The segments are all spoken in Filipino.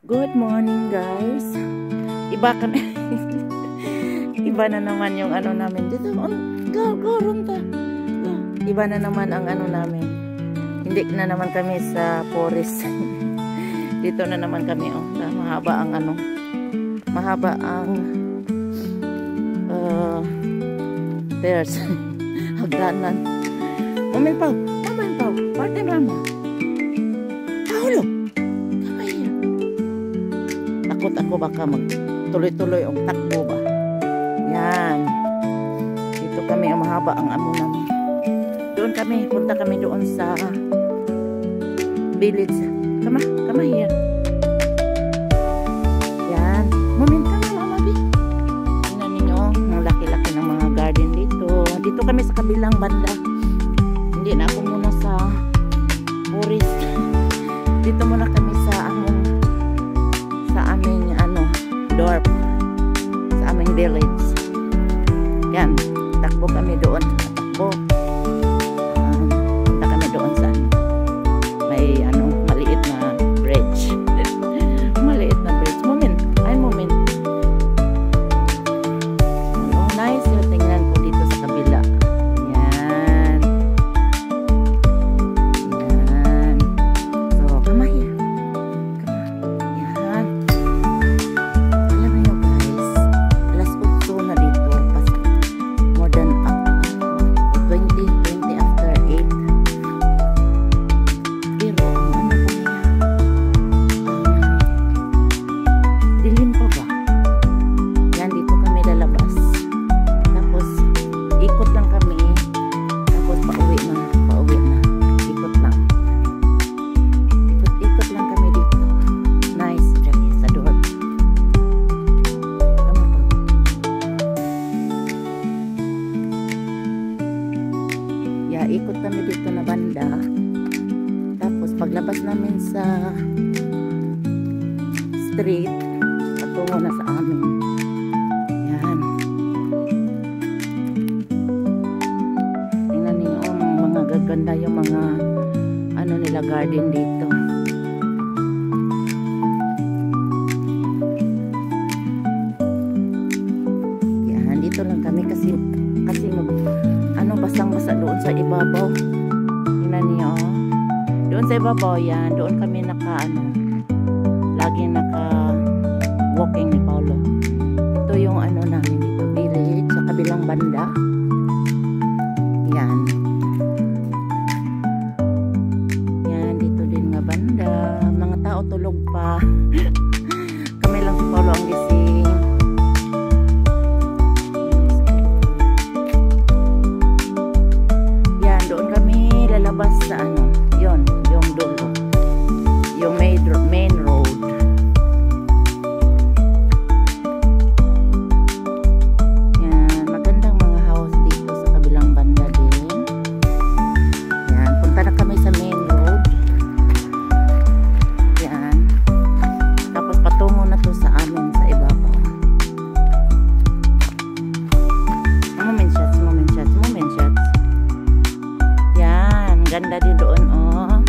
Good morning guys. Iba kami. Iba na naman yung ano namin dito. Iba na naman ang ano namin. Hindi na naman kami sa forest. Dito na naman kami. Oh. Mahaba ang ano. Mahaba ang stairs. Hagdanan. Moment pa. Parte mama. Paulo. Takot ako baka magtuloy-tuloy ang takbo ba. Yan. Dito kami ang mahaba ang amo namin. Doon kami, punta kami doon sa village. Kama here. Yan. Moment ka nga, Mama B. Tingnan ninyo, ang laki-laki ng mga garden dito. Dito kami sa kabilang banda. Hindi na ako muna sa forest. Dito muna kami sa aming dorp. Sa aming village. Yan. Takbo kami doon. Takbo. Punta kami doon sa may maliit na bridge. Maliit na bridge. Moment. Nice yung tingnan ko dito sa kabila. Yan. So, come here. Yan. Alam niyo guys, alas 8 na dito. More than 20 after 8. Pero, dilim pa ba? Yan, dito kami lalabas. Tapos, ikot lang kami. Tapos, pauwi na. Ikot lang. Ikot lang kami dito. Nice. Diyan, sa door. Tama ba? Yeah, ikot kami dito na banda. Tapos, paglabas namin sa street, patungo na sa amin. Yan. Tingnan niyo ang mga gaganda yung mga nila garden dito. Yan, dito lang kami kasi basang-basa doon sa ibabaw. Tingnan niyo. Doon sa ibabaw yan, doon kami laging walking ni Paulo. Ito yung namin dito, village, sa kabilang banda. Yan. Yan, dito din nga banda. Mga tao tulog pa. Kami lang si Paulo ang gising. Yan, doon kami lalabas sa yon, yung dulo. Yung main road. Yan, magandang mga house dito sa kabilang banda din. Yan, punta na kami sa main road. Yan. Tapos patungo na to sa amin sa ibabaw. Moment shots. Yan, ganda din doon oh.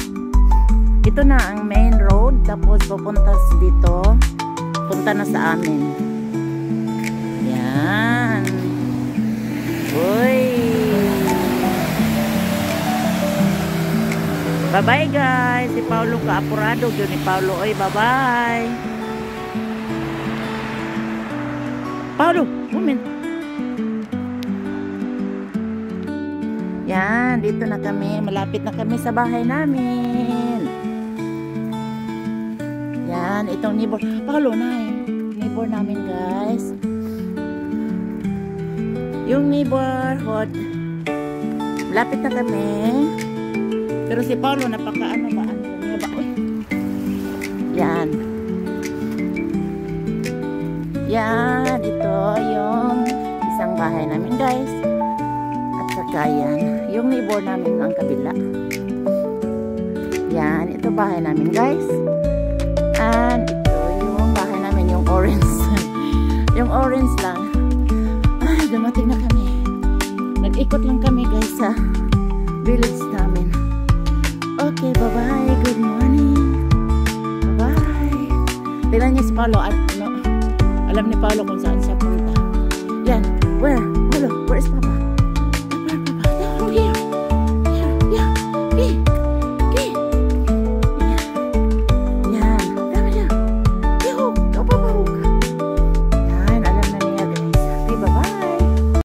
Ito na ang main road, tapos pupunta dito, punta na sa amin. Yan. Uy. Bye-bye guys. Si Paulo kaapurado. Yun ni Paulo. Oy, bye-bye. Paulo, moment. Yan, dito na kami. Malapit na kami sa bahay namin. Yan, itong neighbor. Paulo na neighbor namin guys. Yung neighborhood. Malapit na kami. Pero si Paulo napaka ba? Yan. Yan, ito yung isang bahay namin guys. At saka yan, yung neighbor namin ang kabila. Yan, ito bahay namin guys. And ito yung bahay namin, yung orange. Yung orange lang. Dumating na kami. Nag-ikot lang kami guys sa village namin. Okay, bye-bye. Good morning. Bye-bye. Tingnan niya si Paolo. Alam ni Paolo kung saan siya